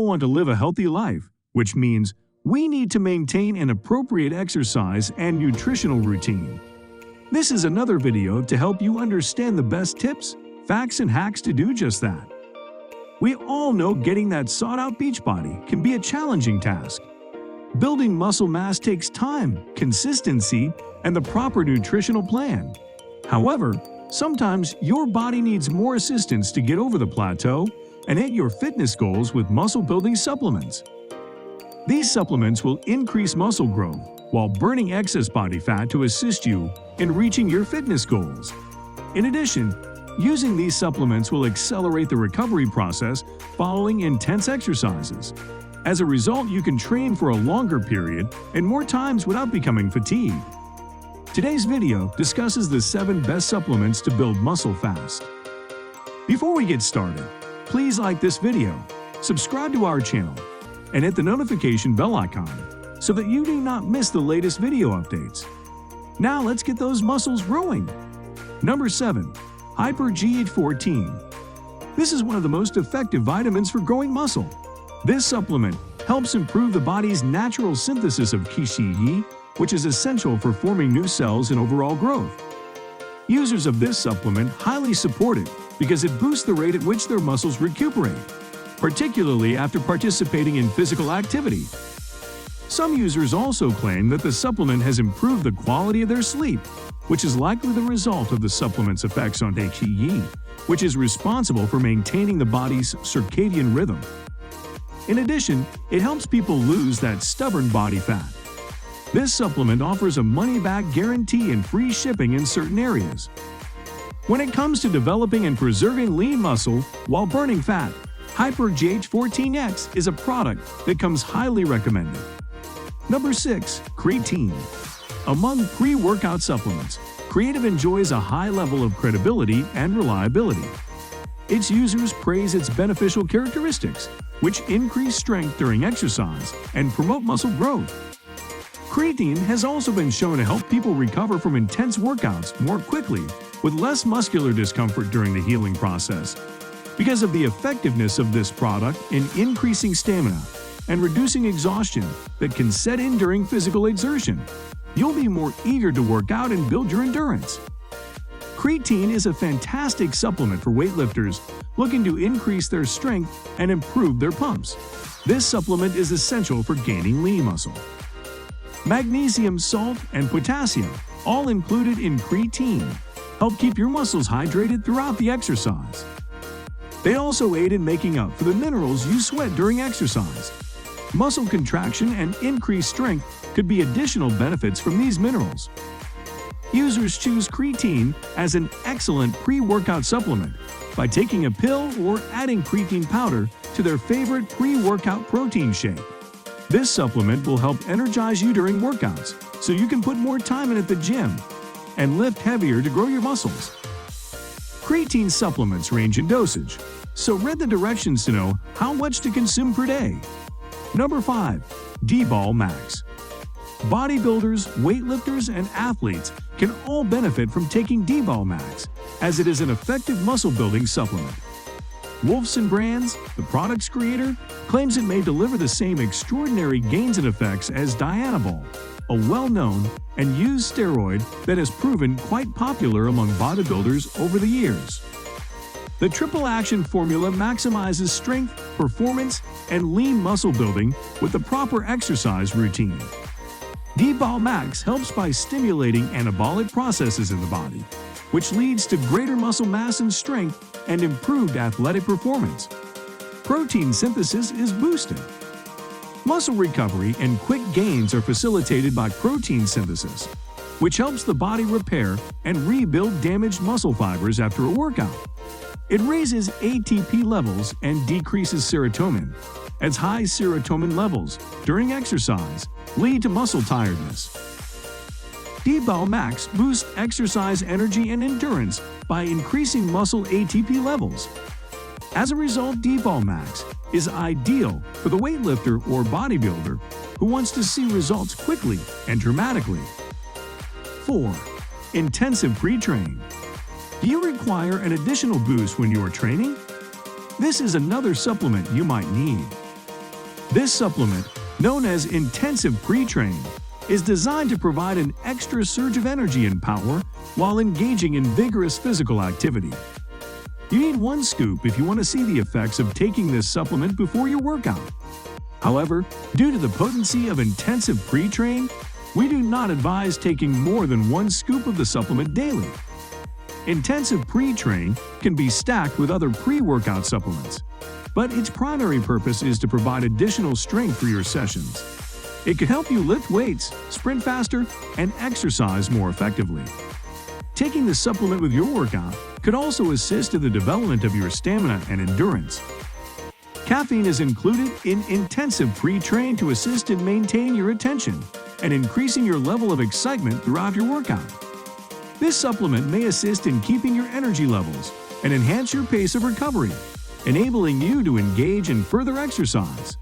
all want to live a healthy life, which means we need to maintain an appropriate exercise and nutritional routine. This is another video to help you understand the best tips, facts, and hacks to do just that. We all know getting that sought-out beach body can be a challenging task. Building muscle mass takes time, consistency, and the proper nutritional plan. However, sometimes your body needs more assistance to get over the plateau and hit your fitness goals with muscle-building supplements. These supplements will increase muscle growth while burning excess body fat to assist you in reaching your fitness goals. In addition, using these supplements will accelerate the recovery process following intense exercises. As a result, you can train for a longer period and more times without becoming fatigued. Today's video discusses the 7 best supplements to build muscle fast. Before we get started, please like this video, subscribe to our channel, and hit the notification bell icon so that you do not miss the latest video updates. Now let's get those muscles growing. Number 7. Hyper GH14. This is one of the most effective vitamins for growing muscle. This supplement helps improve the body's natural synthesis of Casein, which is essential for forming new cells and overall growth. Users of this supplement highly support it because it boosts the rate at which their muscles recuperate, particularly after participating in physical activity. Some users also claim that the supplement has improved the quality of their sleep, which is likely the result of the supplement's effects on Casein, which is responsible for maintaining the body's circadian rhythm. In addition, it helps people lose that stubborn body fat. This supplement offers a money-back guarantee and free shipping in certain areas. When it comes to developing and preserving lean muscle while burning fat, Hyper GH14X is a product that comes highly recommended. Number 6. Creatine. Among pre-workout supplements, Creative enjoys a high level of credibility and reliability. Its users praise its beneficial characteristics, which increase strength during exercise and promote muscle growth. Creatine has also been shown to help people recover from intense workouts more quickly with less muscular discomfort during the healing process. Because of the effectiveness of this product in increasing stamina and reducing exhaustion that can set in during physical exertion, you'll be more eager to work out and build your endurance. Creatine is a fantastic supplement for weightlifters looking to increase their strength and improve their pumps. This supplement is essential for gaining lean muscle. Magnesium, salt, and potassium, all included in creatine, help keep your muscles hydrated throughout the exercise. They also aid in making up for the minerals you sweat during exercise. Muscle contraction and increased strength could be additional benefits from these minerals. Users choose creatine as an excellent pre-workout supplement by taking a pill or adding creatine powder to their favorite pre-workout protein shake. This supplement will help energize you during workouts so you can put more time in at the gym and lift heavier to grow your muscles. Creatine supplements range in dosage, so read the directions to know how much to consume per day. Number 5. DBall Max. Bodybuilders, weightlifters, and athletes can all benefit from taking DBall Max, as it is an effective muscle-building supplement. Wolfson Brands, the product's creator, claims it may deliver the same extraordinary gains and effects as Dianabol, a well-known and used steroid that has proven quite popular among bodybuilders over the years. The triple action formula maximizes strength, performance, and lean muscle building with the proper exercise routine. DBall Max helps by stimulating anabolic processes in the body, which leads to greater muscle mass and strength and improved athletic performance. Protein synthesis is boosted. Muscle recovery and quick gains are facilitated by protein synthesis, which helps the body repair and rebuild damaged muscle fibers after a workout. It raises ATP levels and decreases serotonin, as high serotonin levels during exercise lead to muscle tiredness. DBall Max boosts exercise energy and endurance by increasing muscle ATP levels. As a result, DBall Max is ideal for the weightlifter or bodybuilder who wants to see results quickly and dramatically. 4. Intensive pre-train. Do you require an additional boost when you are training? This is another supplement you might need. This supplement, known as intensive pre-train, is designed to provide an extra surge of energy and power while engaging in vigorous physical activity. You need 1 scoop if you want to see the effects of taking this supplement before your workout. However, due to the potency of intensive pre-train, we do not advise taking more than 1 scoop of the supplement daily. Intensive pre-train can be stacked with other pre-workout supplements, but its primary purpose is to provide additional strength for your sessions. It can help you lift weights, sprint faster, and exercise more effectively. Taking the supplement with your workout could also assist in the development of your stamina and endurance. Caffeine is included in intensive pre-train to assist in maintaining your attention and increasing your level of excitement throughout your workout. This supplement may assist in keeping your energy levels and enhance your pace of recovery, enabling you to engage in further exercise.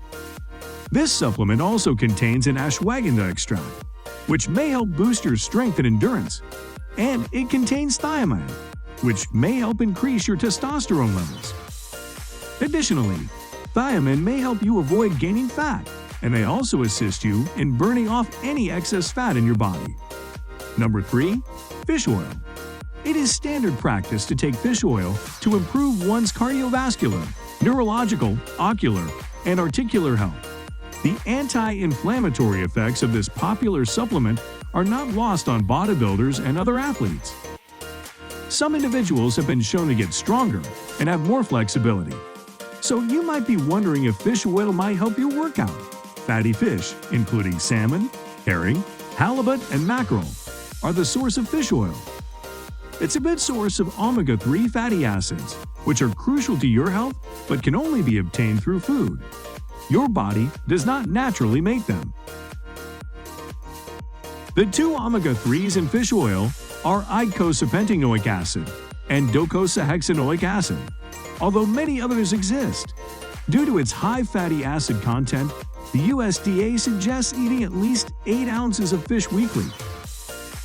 This supplement also contains an ashwagandha extract, which may help boost your strength and endurance, and it contains thiamine, which may help increase your testosterone levels. Additionally, thiamine may help you avoid gaining fat and may also assist you in burning off any excess fat in your body. Number 3. Fish oil. It is standard practice to take fish oil to improve one's cardiovascular, neurological, ocular, and articular health. The anti-inflammatory effects of this popular supplement are not lost on bodybuilders and other athletes. Some individuals have been shown to get stronger and have more flexibility. So you might be wondering if fish oil might help your workout. Fatty fish, including salmon, herring, halibut, and mackerel, are the source of fish oil. It's a good source of omega-3 fatty acids, which are crucial to your health but can only be obtained through food. Your body does not naturally make them. The 2 omega-3s in fish oil are eicosapentaenoic acid and docosahexaenoic acid, although many others exist. Due to its high fatty acid content, the USDA suggests eating at least 8 ounces of fish weekly.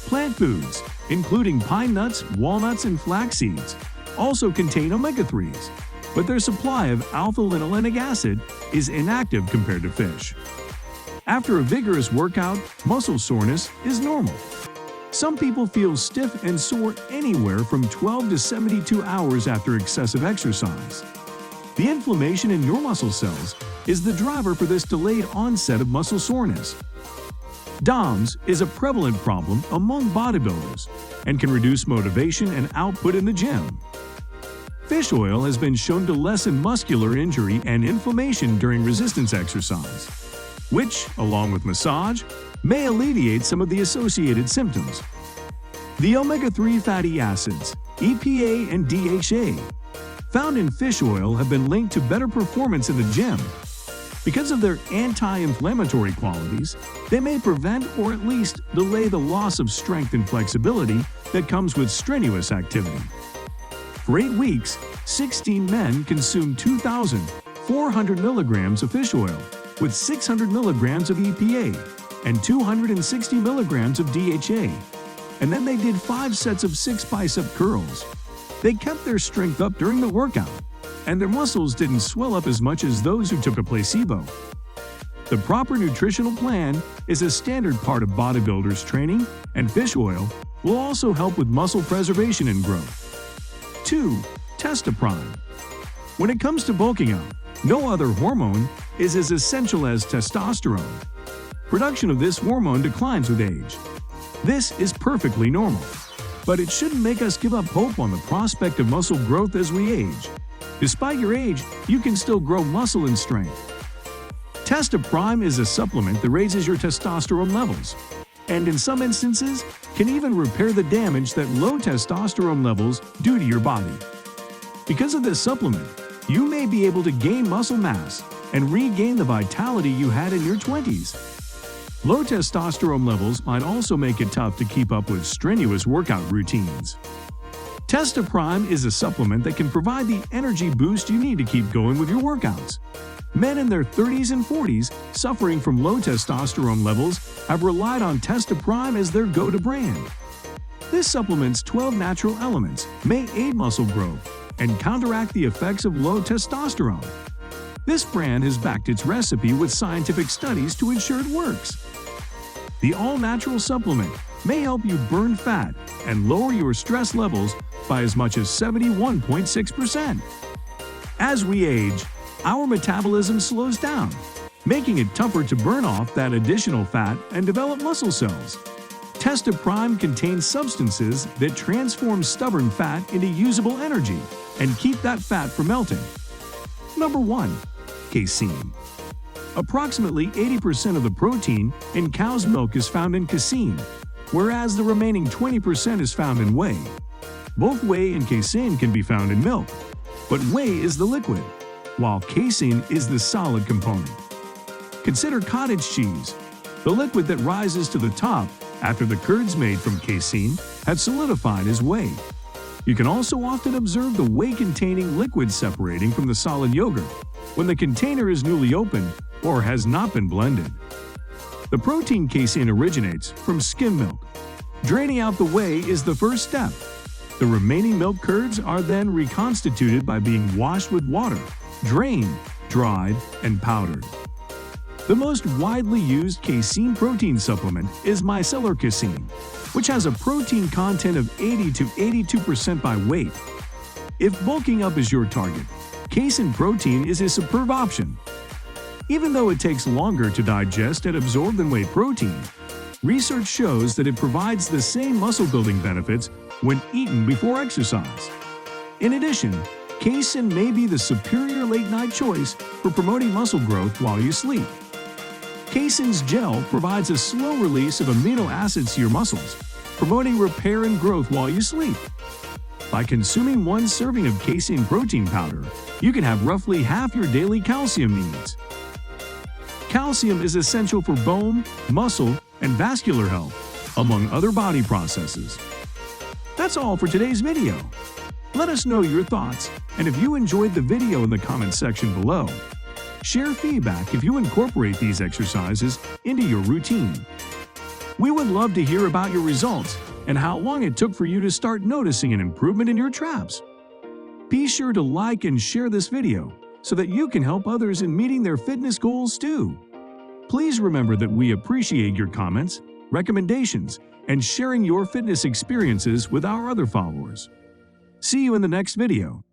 Plant foods, including pine nuts, walnuts, and flax seeds, also contain omega-3s, but their supply of alpha-linolenic acid is inactive compared to fish. After a vigorous workout, muscle soreness is normal. Some people feel stiff and sore anywhere from 12 to 72 hours after excessive exercise. The inflammation in your muscle cells is the driver for this delayed onset of muscle soreness. DOMS is a prevalent problem among bodybuilders and can reduce motivation and output in the gym. Fish oil has been shown to lessen muscular injury and inflammation during resistance exercise, which, along with massage, may alleviate some of the associated symptoms. The omega-3 fatty acids, EPA and DHA, found in fish oil have been linked to better performance in the gym. Because of their anti-inflammatory qualities, they may prevent or at least delay the loss of strength and flexibility that comes with strenuous activity. For 8 weeks, 16 men consumed 2,400 milligrams of fish oil with 600 milligrams of EPA and 260 milligrams of DHA, and then they did 5 sets of 6 bicep curls. They kept their strength up during the workout, and their muscles didn't swell up as much as those who took a placebo. The proper nutritional plan is a standard part of bodybuilders' training, and fish oil will also help with muscle preservation and growth. 2. Testosterone. When it comes to bulking up, no other hormone is as essential as testosterone. Production of this hormone declines with age. This is perfectly normal, but it shouldn't make us give up hope on the prospect of muscle growth as we age. Despite your age, you can still grow muscle and strength. Testosterone is a supplement that raises your testosterone levels, and in some instances, can even repair the damage that low testosterone levels do to your body. Because of this supplement, you may be able to gain muscle mass and regain the vitality you had in your 20s. Low testosterone levels might also make it tough to keep up with strenuous workout routines. Testosterone is a supplement that can provide the energy boost you need to keep going with your workouts. Men in their 30s and 40s suffering from low testosterone levels have relied on Testosterone as their go-to brand. This supplement's 12 natural elements may aid muscle growth and counteract the effects of low testosterone. This brand has backed its recipe with scientific studies to ensure it works. The all-natural supplement may help you burn fat and lower your stress levels by as much as 71.6%. As we age, our metabolism slows down, making it tougher to burn off that additional fat and develop muscle cells. Testosterone contains substances that transform stubborn fat into usable energy and keep that fat from melting. Number 1. Casein. Approximately 80% of the protein in cow's milk is found in casein, whereas the remaining 20% is found in whey. Both whey and casein can be found in milk, but whey is the liquid, while casein is the solid component. Consider cottage cheese, the liquid that rises to the top after the curds made from casein have solidified as whey. You can also often observe the whey-containing liquid separating from the solid yogurt when the container is newly opened or has not been blended. The protein casein originates from skim milk. Draining out the whey is the first step. The remaining milk curds are then reconstituted by being washed with water, drained, dried, and powdered. The most widely used casein protein supplement is micellar casein, which has a protein content of 80 to 82% by weight. If bulking up is your target, casein protein is a superb option. Even though it takes longer to digest and absorb than whey protein, research shows that it provides the same muscle-building benefits when eaten before exercise. In addition, casein may be the superior late-night choice for promoting muscle growth while you sleep. Casein's gel provides a slow release of amino acids to your muscles, promoting repair and growth while you sleep. By consuming 1 serving of casein protein powder, you can have roughly half your daily calcium needs. Calcium is essential for bone, muscle, and vascular health, among other body processes. That's all for today's video. Let us know your thoughts, and if you enjoyed the video in the comments section below. Share feedback if you incorporate these exercises into your routine. We would love to hear about your results and how long it took for you to start noticing an improvement in your traps. Be sure to like and share this video so that you can help others in meeting their fitness goals too. Please remember that we appreciate your comments, recommendations, and sharing your fitness experiences with our other followers. See you in the next video.